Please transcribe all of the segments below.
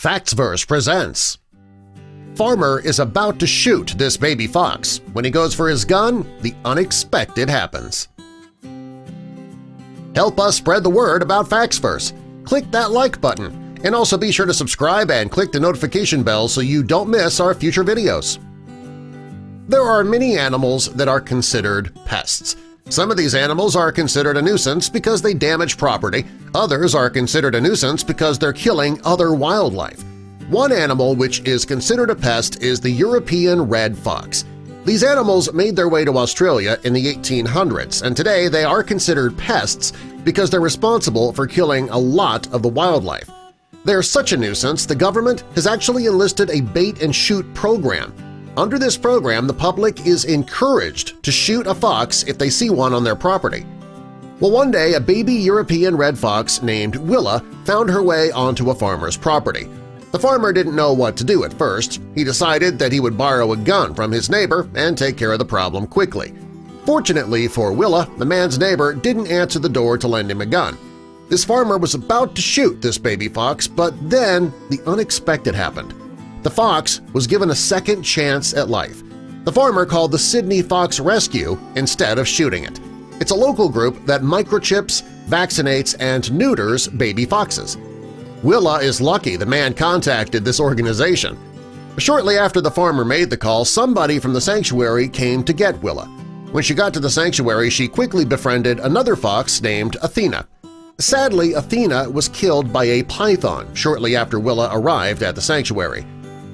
Factsverse presents. Farmer is about to shoot this baby fox. When he goes for his gun, the unexpected happens. Help us spread the word about Factsverse. Click that like button, and also be sure to subscribe and click the notification bell so you don't miss our future videos. There are many animals that are considered pests. Some of these animals are considered a nuisance because they damage property, others are considered a nuisance because they're killing other wildlife. One animal which is considered a pest is the European red fox. These animals made their way to Australia in the 1800s, and today they are considered pests because they're responsible for killing a lot of the wildlife. They're such a nuisance, the government has actually enlisted a bait-and-shoot program. Under this program, the public is encouraged to shoot a fox if they see one on their property. Well, one day a baby European red fox named Willa found her way onto a farmer's property. The farmer didn't know what to do at first. He decided that he would borrow a gun from his neighbor and take care of the problem quickly. Fortunately for Willa, the man's neighbor didn't answer the door to lend him a gun. This farmer was about to shoot this baby fox, but then the unexpected happened. The fox was given a second chance at life. The farmer called the Sydney Fox Rescue instead of shooting it. It's a local group that microchips, vaccinates, and neuters baby foxes. Willa is lucky the man contacted this organization. Shortly after the farmer made the call, somebody from the sanctuary came to get Willa. When she got to the sanctuary, she quickly befriended another fox named Athena. Sadly, Athena was killed by a python shortly after Willa arrived at the sanctuary.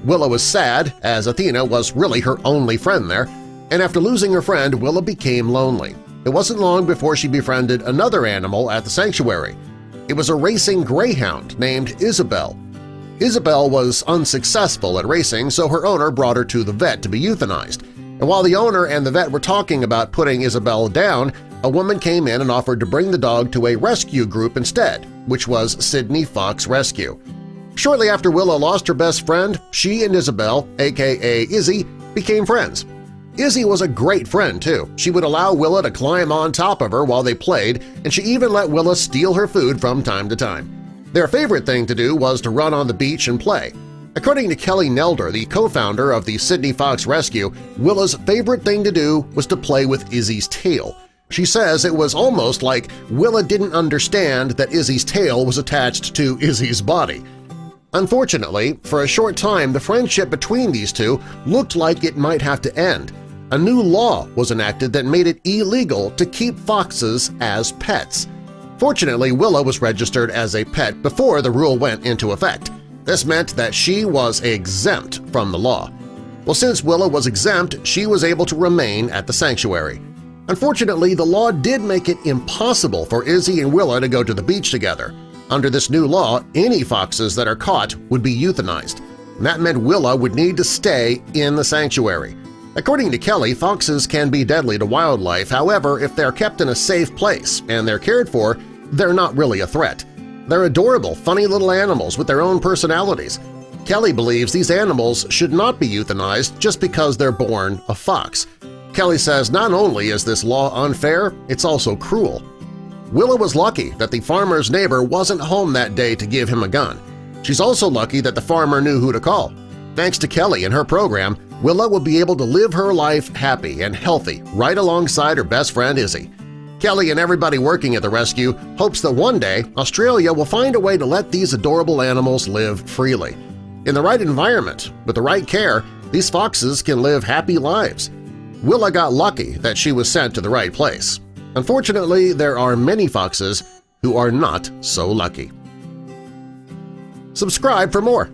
Willa was sad, as Athena was really her only friend there, and after losing her friend, Willa became lonely. It wasn't long before she befriended another animal at the sanctuary. It was a racing greyhound named Isabel. Isabel was unsuccessful at racing, so her owner brought her to the vet to be euthanized. And while the owner and the vet were talking about putting Isabel down, a woman came in and offered to bring the dog to a rescue group instead, which was Sydney Fox Rescue. Shortly after Willa lost her best friend, she and Isabel, aka Izzy, became friends. Izzy was a great friend, too. She would allow Willa to climb on top of her while they played, and she even let Willa steal her food from time to time. Their favorite thing to do was to run on the beach and play. According to Kelly Nelder, the co-founder of the Sydney Fox Rescue, Willa's favorite thing to do was to play with Izzy's tail. She says it was almost like Willa didn't understand that Izzy's tail was attached to Izzy's body. Unfortunately, for a short time the friendship between these two looked like it might have to end. A new law was enacted that made it illegal to keep foxes as pets. Fortunately, Willa was registered as a pet before the rule went into effect. This meant that she was exempt from the law. Well, since Willa was exempt, she was able to remain at the sanctuary. Unfortunately, the law did make it impossible for Izzy and Willa to go to the beach together. Under this new law, any foxes that are caught would be euthanized. And that meant Willa would need to stay in the sanctuary. According to Kelly, foxes can be deadly to wildlife. However, if they're kept in a safe place and they're cared for, they're not really a threat. They're adorable, funny little animals with their own personalities. Kelly believes these animals should not be euthanized just because they're born a fox. Kelly says not only is this law unfair, it's also cruel. Willa was lucky that the farmer's neighbor wasn't home that day to give him a gun. She's also lucky that the farmer knew who to call. Thanks to Kelly and her program, Willa will be able to live her life happy and healthy right alongside her best friend Izzy. Kelly and everybody working at the rescue hopes that one day Australia will find a way to let these adorable animals live freely. In the right environment, with the right care, these foxes can live happy lives. Willa got lucky that she was sent to the right place. Unfortunately, there are many foxes who are not so lucky. Subscribe for more.